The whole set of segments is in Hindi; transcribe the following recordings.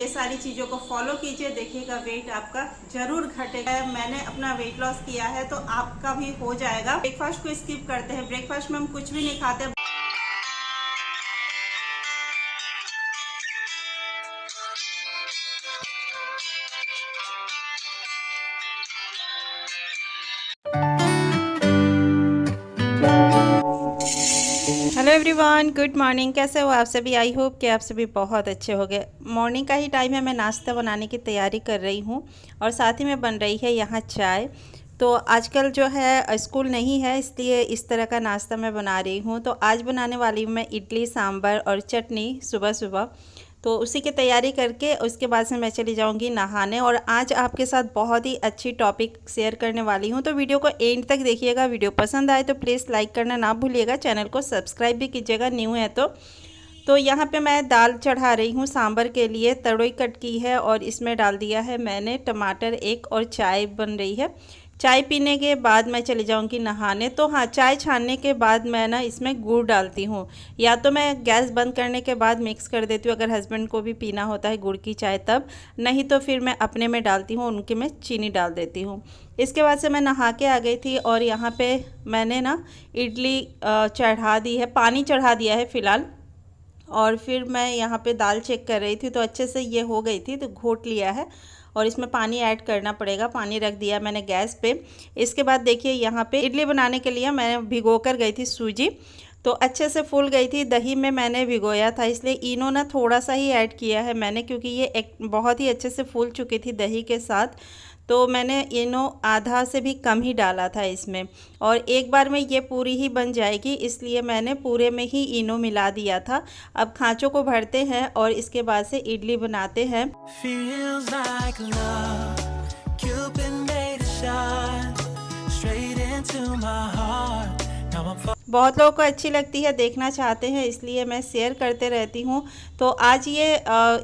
ये सारी चीज़ों को फॉलो कीजिए, देखिएगा वेट आपका जरूर घटेगा। मैंने अपना वेट लॉस किया है तो आपका भी हो जाएगा। ब्रेकफास्ट को स्किप करते हैं, ब्रेकफास्ट में हम कुछ भी नहीं खाते। Hello everyone, good morning. कैसे हो आप सभी? आई होप कि आप सभी बहुत अच्छे हो गए। मॉर्निंग का ही टाइम है, मैं नाश्ता बनाने की तैयारी कर रही हूँ और साथ ही में बन रही है यहाँ चाय। तो आजकल जो है स्कूल नहीं है, इसलिए इस तरह का नाश्ता मैं बना रही हूँ। तो आज बनाने वाली हूँ मैं इडली सांभर और चटनी सुबह सुबह। तो उसी की तैयारी करके उसके बाद से मैं चली जाऊंगी नहाने। और आज आपके साथ बहुत ही अच्छी टॉपिक शेयर करने वाली हूं, तो वीडियो को एंड तक देखिएगा। वीडियो पसंद आए तो प्लीज़ लाइक करना ना भूलिएगा, चैनल को सब्सक्राइब भी कीजिएगा न्यू है तो यहाँ पे मैं दाल चढ़ा रही हूँ सांभर के लिए। तरोई कट की है और इसमें डाल दिया है मैंने टमाटर एक, और चाय बन रही है। चाय पीने के बाद मैं चली जाऊंगी नहाने। तो हाँ, चाय छानने के बाद मैं ना इसमें गुड़ डालती हूँ, या तो मैं गैस बंद करने के बाद मिक्स कर देती हूँ अगर हस्बैंड को भी पीना होता है गुड़ की चाय तब, नहीं तो फिर मैं अपने में डालती हूँ, उनके में चीनी डाल देती हूँ। इसके बाद से मैं नहा के आ गई थी और यहाँ पे मैंने ना इडली चढ़ा दी है, पानी चढ़ा दिया है फ़िलहाल। और फिर मैं यहाँ पे दाल चेक कर रही थी तो अच्छे से ये हो गई थी, तो घोट लिया है और इसमें पानी ऐड करना पड़ेगा। पानी रख दिया मैंने गैस पे। इसके बाद देखिए यहाँ पे इडली बनाने के लिए मैं भिगो कर गई थी सूजी, तो अच्छे से फूल गई थी। दही में मैंने भिगोया था, इसलिए इनो ना थोड़ा सा ही ऐड किया है मैंने, क्योंकि ये एक बहुत ही अच्छे से फूल चुकी थी दही के साथ। तो मैंने इनो आधा से भी कम ही डाला था इसमें, और एक बार में ये पूरी ही बन जाएगी, इसलिए मैंने पूरे में ही इनो मिला दिया था। अब खाँचों को भरते हैं और इसके बाद से इडली बनाते हैं। Feels like love, Cupid made a shot straight into my heart. Now I'm बहुत लोगों को अच्छी लगती है, देखना चाहते हैं, इसलिए मैं शेयर करते रहती हूँ। तो आज ये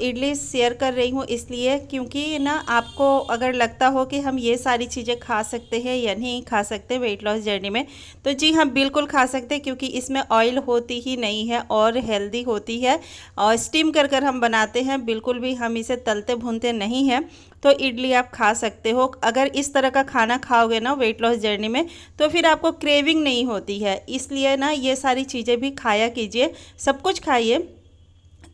इडली शेयर कर रही हूँ इसलिए क्योंकि ना आपको अगर लगता हो कि हम ये सारी चीज़ें खा सकते हैं या नहीं खा सकते वेट लॉस जर्नी में, तो जी हम बिल्कुल खा सकते हैं, क्योंकि इसमें ऑयल होती ही नहीं है और हेल्दी होती है। और स्टीम कर कर हम बनाते हैं, बिल्कुल भी हम इसे तलते भूनते नहीं हैं। तो इडली आप खा सकते हो। अगर इस तरह का खाना खाओगे ना वेट लॉस जर्नी में, तो फिर आपको क्रेविंग नहीं होती है। इसलिए ना ये सारी चीज़ें भी खाया कीजिए, सब कुछ खाइए।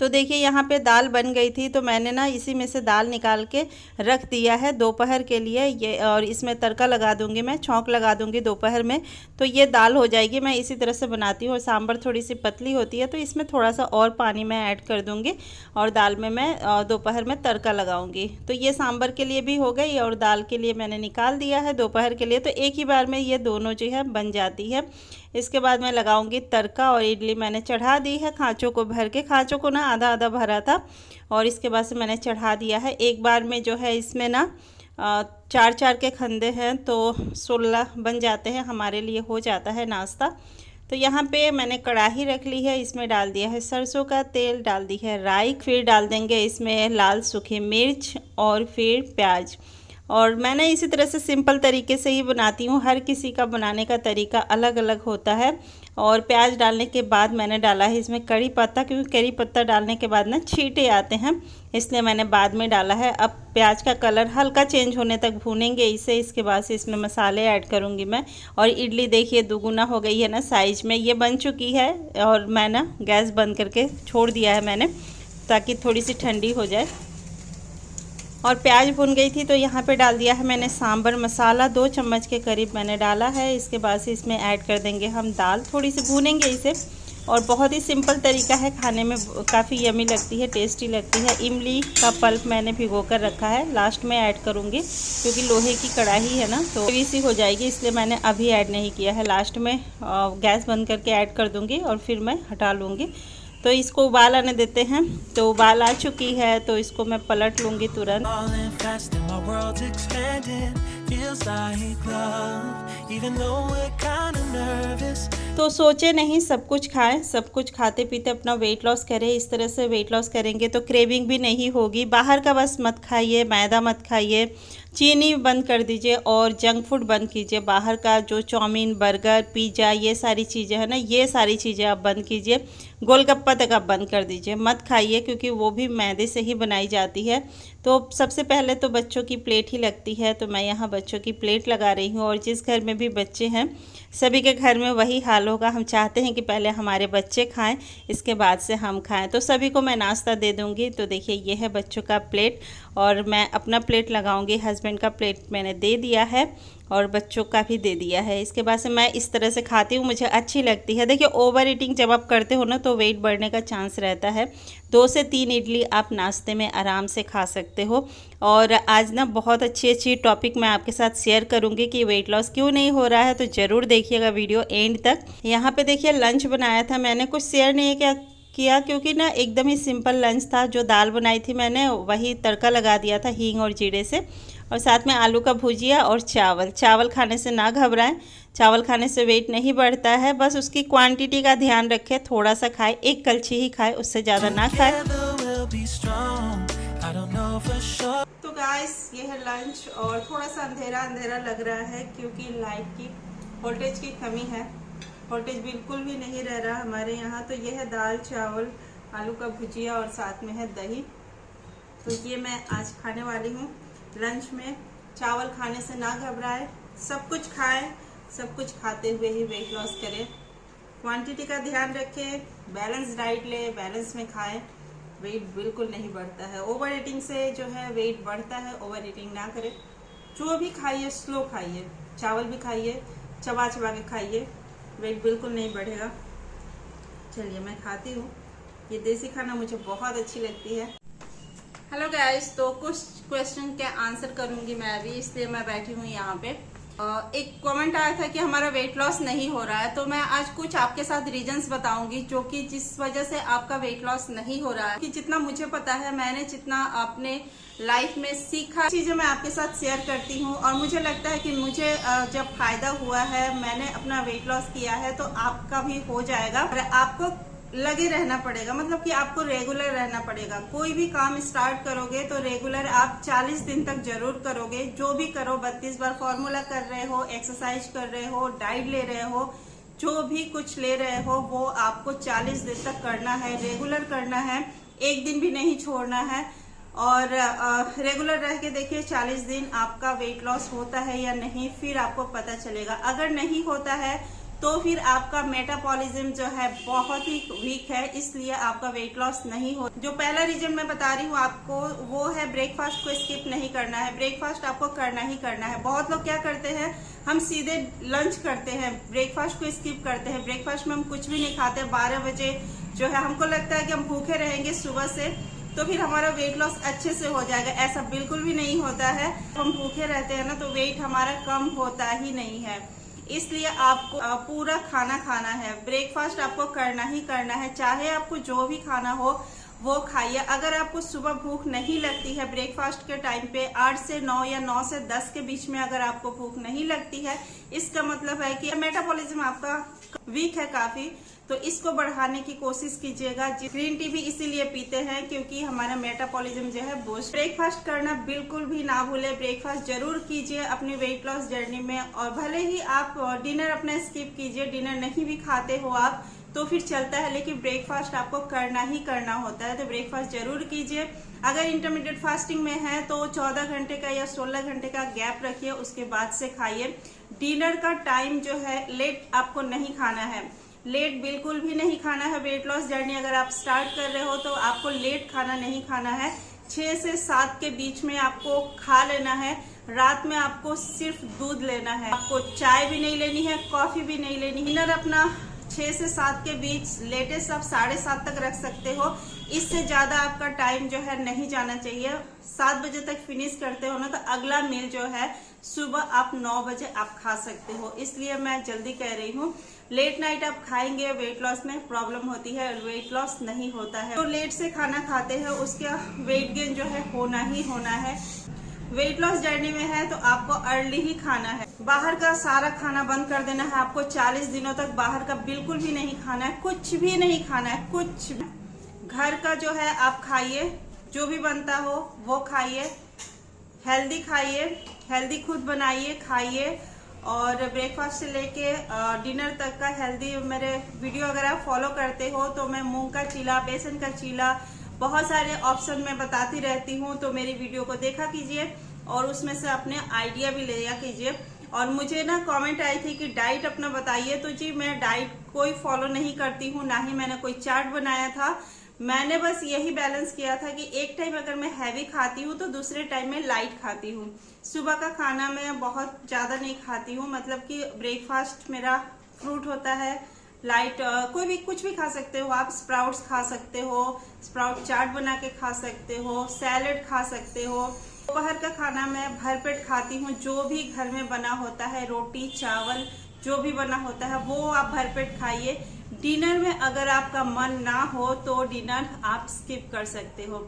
तो देखिए यहाँ पे दाल बन गई थी, तो मैंने ना इसी में से दाल निकाल के रख दिया है दोपहर के लिए ये, और इसमें तड़का लगा दूंगी, मैं छौंक लगा दूंगी दोपहर में, तो ये दाल हो जाएगी। मैं इसी तरह से बनाती हूँ। और सांभर थोड़ी सी पतली होती है तो इसमें थोड़ा सा और पानी मैं ऐड कर दूँगी, और दाल में मैं दोपहर में तड़का लगाऊँगी। तो ये सांभर के लिए भी हो गई और दाल के लिए मैंने निकाल दिया है दोपहर के लिए, तो एक ही बार में ये दोनों जो है बन जाती है। इसके बाद मैं लगाऊंगी तड़का, और इडली मैंने चढ़ा दी है खाँचों को भर के। खाँचों को ना आधा आधा भरा था और इसके बाद से मैंने चढ़ा दिया है। एक बार में जो है इसमें ना 4-4 के खंदे हैं तो 16 बन जाते हैं, हमारे लिए हो जाता है नाश्ता। तो यहाँ पे मैंने कढ़ाई रख ली है, इसमें डाल दिया है सरसों का तेल, डाल दी है राई, फिर डाल देंगे इसमें लाल सूखी मिर्च और फिर प्याज। और मैंने इसी तरह से सिंपल तरीके से ही बनाती हूँ, हर किसी का बनाने का तरीका अलग अलग होता है। और प्याज डालने के बाद मैंने डाला है इसमें करी पत्ता, क्योंकि करी पत्ता डालने के बाद ना छींटे आते हैं, इसलिए मैंने बाद में डाला है। अब प्याज का कलर हल्का चेंज होने तक भूनेंगे इसे। इसके बाद से इसमें मसाले ऐड करूँगी मैं। और इडली देखिए दुगुना हो गई है ना साइज में, ये बन चुकी है। और मैं ना गैस बंद करके छोड़ दिया है मैंने, ताकि थोड़ी सी ठंडी हो जाए। और प्याज भुन गई थी तो यहाँ पे डाल दिया है मैंने सांभर मसाला, 2 चम्मच के करीब मैंने डाला है। इसके बाद से इसमें ऐड कर देंगे हम दाल, थोड़ी सी भूनेंगे इसे। और बहुत ही सिंपल तरीका है, खाने में काफ़ी यमी लगती है, टेस्टी लगती है। इमली का पल्प मैंने भिगो कर रखा है, लास्ट में ऐड करूँगी, क्योंकि लोहे की कढ़ाई है ना तो सी हो जाएगी, इसलिए मैंने अभी ऐड नहीं किया है। लास्ट में गैस बंद करके ऐड कर दूँगी और फिर मैं हटा लूँगी। तो इसको उबाल आने देते हैं। तो उबाल आ चुकी है तो इसको मैं पलट लूँगी तुरंत। falling fast and my world's expanding. Feels like love, even though we're kind of nervous. तो सोचे नहीं सब कुछ खाएं, सब कुछ खाते पीते अपना वेट लॉस करें। इस तरह से वेट लॉस करेंगे तो क्रेविंग भी नहीं होगी। बाहर का बस मत खाइए, मैदा मत खाइए, चीनी बंद कर दीजिए और जंक फूड बंद कीजिए। बाहर का जो चाउमीन, बर्गर, पिज़्ज़ा, ये सारी चीज़ें हैं ना, ये सारी चीज़ें आप बंद कीजिए। गोलगप्पा तक आप बंद कर दीजिए, मत खाइए, क्योंकि वो भी मैदे से ही बनाई जाती है। तो सबसे पहले तो बच्चों की प्लेट ही लगती है, तो मैं यहाँ बच्चों की प्लेट लगा रही हूँ। और जिस घर में भी बच्चे हैं, सभी के घर में वही हाल होगा। हम चाहते हैं कि पहले हमारे बच्चे खाएं, इसके बाद से हम खाएं। तो सभी को मैं नाश्ता दे दूंगी। तो देखिए, ये है बच्चों का प्लेट और मैं अपना प्लेट लगाऊंगी। हस्बैंड का प्लेट मैंने दे दिया है और बच्चों का भी दे दिया है। इसके बाद से मैं इस तरह से खाती हूँ, मुझे अच्छी लगती है। देखिए, ओवर ईटिंग जब आप करते हो ना, तो वेट बढ़ने का चांस रहता है। 2 से 3 इडली आप नाश्ते में आराम से खा सकते हो। और आज ना बहुत अच्छी टॉपिक मैं आपके साथ शेयर करूँगी कि वेट लॉस क्यों नहीं हो रहा है। तो ज़रूर देखिएगा वीडियो एंड तक। यहाँ पे देखिए, लंच बनाया था मैंने, कुछ शेयर नहीं किया क्योंकि ना एकदम ही सिंपल लंच था। जो दाल बनाई थी मैंने, वही तड़का लगा दिया था हींग और जीरे से, और साथ में आलू का भुजिया और चावल। चावल खाने से ना घबराएं, चावल खाने से वेट नहीं बढ़ता है। बस उसकी क्वांटिटी का ध्यान रखें, थोड़ा सा खाए, 1 कलछी ही खाए, उससे ज़्यादा ना खाए। तो गाइस, ये है लंच और थोड़ा सा अंधेरा अंधेरा लग रहा है क्योंकि लाइट की, वोल्टेज की कमी है। वोल्टेज बिल्कुल भी नहीं रह रहा हमारे यहाँ। तो ये है दाल, चावल, आलू का भुजिया और साथ में है दही। तो ये मैं आज खाने वाली हूँ लंच में। चावल खाने से ना घबराए, सब कुछ खाएं, सब कुछ खाते हुए ही वेट लॉस करें। क्वांटिटी का ध्यान रखें, बैलेंस डाइट लें, बैलेंस में खाएं, वेट बिल्कुल नहीं बढ़ता है। ओवर ईटिंग से जो है वेट बढ़ता है। ओवर ईटिंग ना करें, जो भी खाइए स्लो खाइए, चावल भी खाइए, चबा चबा के खाइए, वेट बिल्कुल नहीं बढ़ेगा। चलिए मैं खाती हूँ। ये देसी खाना मुझे बहुत अच्छी लगती है। हेलो गाइस, तो कुछ क्वेश्चन के आंसर करूंगी मैं अभी, इसलिए मैं बैठी हूँ यहाँ पे। एक कमेंट आया था कि हमारा वेट लॉस नहीं हो रहा है, तो मैं आज कुछ आपके साथ रीजंस बताऊंगी जो कि जिस वजह से आपका वेट लॉस नहीं हो रहा है। कि जितना मुझे पता है, मैंने जितना अपने लाइफ में सीखा, चीजें मैं आपके साथ शेयर करती हूँ। और मुझे लगता है कि मुझे जब फायदा हुआ है, मैंने अपना वेट लॉस किया है, तो आपका भी हो जाएगा। और आपको लगे रहना पड़ेगा, मतलब कि आपको रेगुलर रहना पड़ेगा। कोई भी काम स्टार्ट करोगे तो रेगुलर आप 40 दिन तक जरूर करोगे। जो भी करो, 32 बार फॉर्मूला कर रहे हो, एक्सरसाइज कर रहे हो, डाइट ले रहे हो, जो भी कुछ ले रहे हो, वो आपको 40 दिन तक करना है, रेगुलर करना है, एक दिन भी नहीं छोड़ना है। और रेगुलर रह के देखिए 40 दिन आपका वेट लॉस होता है या नहीं, फिर आपको पता चलेगा। अगर नहीं होता है तो फिर आपका मेटाबॉलिज्म जो है बहुत ही वीक है, इसलिए आपका वेट लॉस नहीं हो। जो पहला रीजन मैं बता रही हूँ आपको, वो है ब्रेकफास्ट को स्किप नहीं करना है। ब्रेकफास्ट आपको करना ही करना है। बहुत लोग क्या करते हैं, हम सीधे लंच करते हैं, ब्रेकफास्ट को स्किप करते हैं। ब्रेकफास्ट में हम कुछ भी नहीं खाते। 12 बजे जो है हमको लगता है कि हम भूखे रहेंगे सुबह से, तो फिर हमारा वेट लॉस अच्छे से हो जाएगा। ऐसा बिल्कुल भी नहीं होता है। हम भूखे रहते हैं ना, तो वेट हमारा कम होता ही नहीं है। इसलिए आपको पूरा खाना खाना है। ब्रेकफास्ट आपको करना ही करना है, चाहे आपको जो भी खाना हो वो खाइए। अगर आपको सुबह भूख नहीं लगती है, ब्रेकफास्ट के टाइम पे 8 से 9 या 9 से 10 के बीच में अगर आपको भूख नहीं लगती है, इसका मतलब है कि मेटाबॉलिज्म आपका वीक है काफी। तो इसको बढ़ाने की कोशिश कीजिएगा। ग्रीन टी भी इसीलिए पीते हैं क्योंकि हमारा मेटाबॉलिज्म जो है बूस्ट। ब्रेकफास्ट करना बिल्कुल भी ना भूले, ब्रेकफास्ट जरूर कीजिए अपनी वेट लॉस जर्नी में। और भले ही आप डिनर अपना स्किप कीजिए, डिनर नहीं भी खाते हो आप तो फिर चलता है, लेकिन ब्रेकफास्ट आपको करना ही करना होता है। तो ब्रेकफास्ट जरूर कीजिए। अगर इंटरमीडिएट फास्टिंग में है तो 14 घंटे का या 16 घंटे का गैप रखिए, उसके बाद से खाइए। डिनर का टाइम जो है लेट आपको नहीं खाना है, लेट बिल्कुल भी नहीं खाना है। वेट लॉस जर्नी अगर आप स्टार्ट कर रहे हो तो आपको लेट खाना नहीं खाना है। 6 से 7 के बीच में आपको खा लेना है। रात में आपको सिर्फ दूध लेना है, आपको चाय भी नहीं लेनी है, कॉफी भी नहीं लेनी है। डिनर अपना 6 से 7 के बीच, लेटेस्ट आप 7:30 तक रख सकते हो। इससे ज्यादा आपका टाइम जो है नहीं जाना चाहिए। 7 बजे तक फिनिश करते हो ना, तो अगला मील जो है सुबह आप 9 बजे आप खा सकते हो। इसलिए मैं जल्दी कह रही हूँ, लेट नाइट आप खाएंगे वेट लॉस में प्रॉब्लम होती है, वेट लॉस नहीं होता है। तो लेट से खाना खाते हैं उसका वेट गेन जो है होना ही होना है। वेट लॉस जर्नी में है तो आपको अर्ली ही खाना है। बाहर का सारा खाना बंद कर देना है आपको। 40 दिनों तक बाहर का बिल्कुल भी नहीं खाना है, कुछ भी नहीं खाना है, कुछ भी। घर का जो है आप खाइए, जो भी बनता हो वो खाइए, हेल्दी खाइए, हेल्दी खुद बनाइए खाइए, और ब्रेकफास्ट से लेके डिनर तक का हेल्दी। मेरे वीडियो अगर आप फॉलो करते हो तो मैं मूंग का चीला, बेसन का चीला, बहुत सारे ऑप्शन में बताती रहती हूँ, तो मेरी वीडियो को देखा कीजिए और उसमें से अपने आइडिया भी लिया कीजिए। और मुझे ना कमेंट आई थी कि डाइट अपना बताइए, तो जी मैं डाइट कोई फॉलो नहीं करती हूँ, ना ही मैंने कोई चार्ट बनाया था। मैंने बस यही बैलेंस किया था कि एक टाइम अगर मैं हैवी खाती हूँ तो दूसरे टाइम में लाइट खाती हूँ। सुबह का खाना मैं बहुत ज़्यादा नहीं खाती हूँ, मतलब कि ब्रेकफास्ट मेरा फ्रूट होता है, लाइट कोई भी कुछ भी खा सकते हो आप। स्प्राउट्स खा सकते हो, स्प्राउट चाट बना के खा सकते हो, सैलेड खा सकते हो। दोपहर का खाना मैं भरपेट खाती हूँ, जो भी घर में बना होता है, रोटी चावल जो भी बना होता है वो आप भरपेट खाइए। डिनर में अगर आपका मन ना हो तो डिनर आप स्किप कर सकते हो।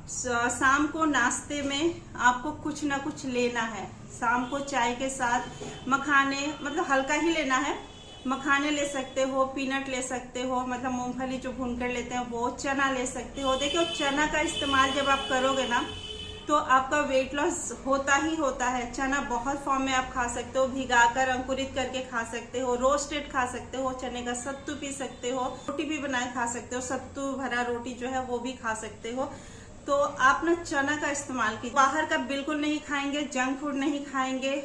शाम को नाश्ते में आपको कुछ ना कुछ लेना है। शाम को चाय के साथ मखाने, मतलब हल्का ही लेना है, मखाने ले सकते हो, पीनट ले सकते हो, मतलब मूंगफली जो भूनकर लेते हैं वो, चना ले सकते हो। देखिए चना का इस्तेमाल जब आप करोगे ना तो आपका वेट लॉस होता ही होता है। चना बहुत फॉर्म में आप खा सकते हो, भिगाकर अंकुरित करके खा सकते हो, रोस्टेड खा सकते हो, चने का सत्तू पी सकते हो, रोटी भी बनाए खा सकते हो, सत्तू भरा रोटी जो है वो भी खा सकते हो। तो आप ना चना का इस्तेमाल कीजिए। बाहर का बिल्कुल नहीं खाएंगे, जंक फूड नहीं खाएंगे,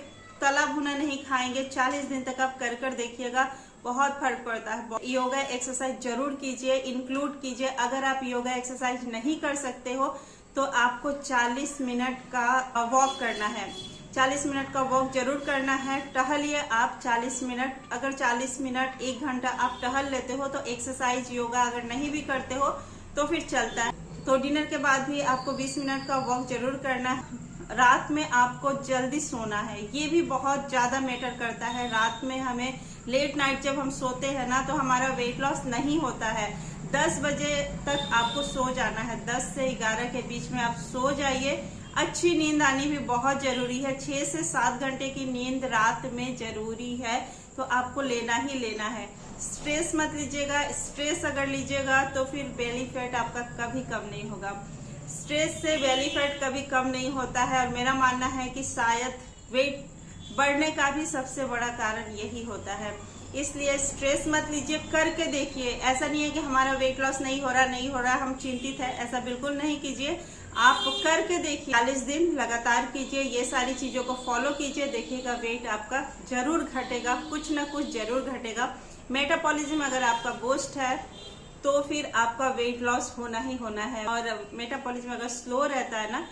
तला भुना नहीं खाएंगे। 40 दिन तक आप कर देखिएगा, बहुत फर्क पड़ता है। योगा एक्सरसाइज जरूर कीजिए, इंक्लूड कीजिए। अगर आप योगा एक्सरसाइज नहीं कर सकते हो तो आपको 40 मिनट का वॉक करना है। 40 मिनट का वॉक जरूर करना है। टहलिए आप 40 मिनट। अगर 40 मिनट 1 घंटा आप टहल लेते हो तो एक्सरसाइज योगा अगर नहीं भी करते हो तो फिर चलता है। तो डिनर के बाद भी आपको 20 मिनट का वॉक जरूर करना है। रात में आपको जल्दी सोना है, ये भी बहुत ज्यादा मैटर करता है। रात में हमें लेट नाइट जब हम सोते हैं ना तो हमारा वेट लॉस नहीं होता है। 10 बजे तक आपको सो जाना है, 10 से 11 के बीच में आप सो जाइए। अच्छी नींद आनी भी बहुत जरूरी है। 6 से 7 घंटे की नींद रात में जरूरी है, तो आपको लेना ही लेना है। स्ट्रेस मत लीजिएगा। स्ट्रेस अगर लीजिएगा तो फिर बेली फैट आपका कभी कम नहीं होगा। स्ट्रेस से बेली फैट कभी कम नहीं होता है। और मेरा मानना है कि शायद वेट बढ़ने का भी सबसे बड़ा कारण यही होता है। इसलिए स्ट्रेस मत लीजिए, करके देखिए। ऐसा नहीं है कि हमारा वेट लॉस नहीं हो रहा हम चिंतित है, ऐसा बिल्कुल नहीं कीजिए। आप करके देखिए, 40 दिन लगातार कीजिए, ये सारी चीजों को फॉलो कीजिए, देखिएगा वेट आपका जरूर घटेगा, कुछ ना कुछ जरूर घटेगा। मेटाबॉलिज्म अगर आपका बूस्ट है तो फिर आपका वेट लॉस होना ही होना है। और मेटाबॉलिज्म अगर स्लो रहता है ना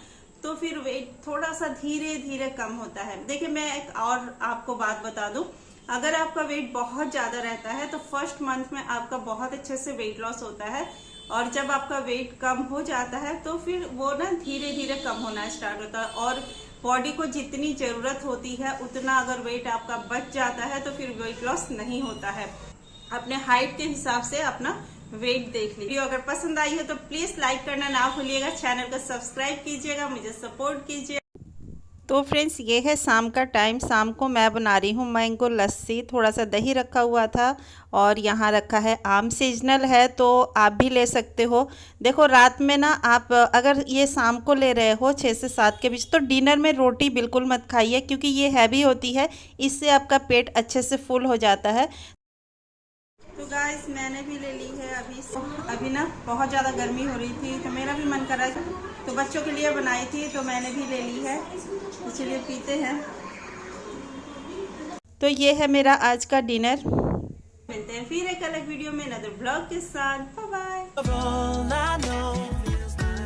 तो फिर वेट थोड़ा सा धीरे धीरे कम होता है। देखिए मैं एक और आपको बात बता दूं, अगर आपका वेट बहुत ज्यादा रहता है तो फर्स्ट मंथ में आपका बहुत अच्छे से वेट लॉस होता है, और जब आपका वेट कम हो जाता है तो फिर वो ना धीरे धीरे कम होना स्टार्ट होता है। और बॉडी को जितनी जरूरत होती है उतना अगर वेट आपका बच जाता है तो फिर वेट लॉस नहीं होता है। अपने हाइट के हिसाब से अपना वेट देख लीजिए। वीडियो अगर पसंद आई है तो प्लीज लाइक करना ना भूलिएगा, चैनल को सब्सक्राइब कीजिएगा, मुझे सपोर्ट कीजिए। तो फ्रेंड्स ये है शाम का टाइम। शाम को मैं बना रही हूँ मैंगो लस्सी। थोड़ा सा दही रखा हुआ था और यहाँ रखा है आम। सीजनल है तो आप भी ले सकते हो। देखो रात में ना आप अगर ये शाम को ले रहे हो 6 से 7 के बीच, तो डिनर में रोटी बिल्कुल मत खाइए, क्योंकि ये हैवी होती है, इससे आपका पेट अच्छे से फुल हो जाता है। तो गाइस मैंने भी ले ली है अभी ना बहुत ज़्यादा गर्मी हो रही थी तो मेरा भी मन कर रहा था, तो बच्चों के लिए बनाई थी तो मैंने भी ले ली है। तो चलिए पीते हैं। तो ये है मेरा आज का डिनर। मिलते हैं फिर एक अलग वीडियो में नदर ब्लॉग के साथ। Bye bye.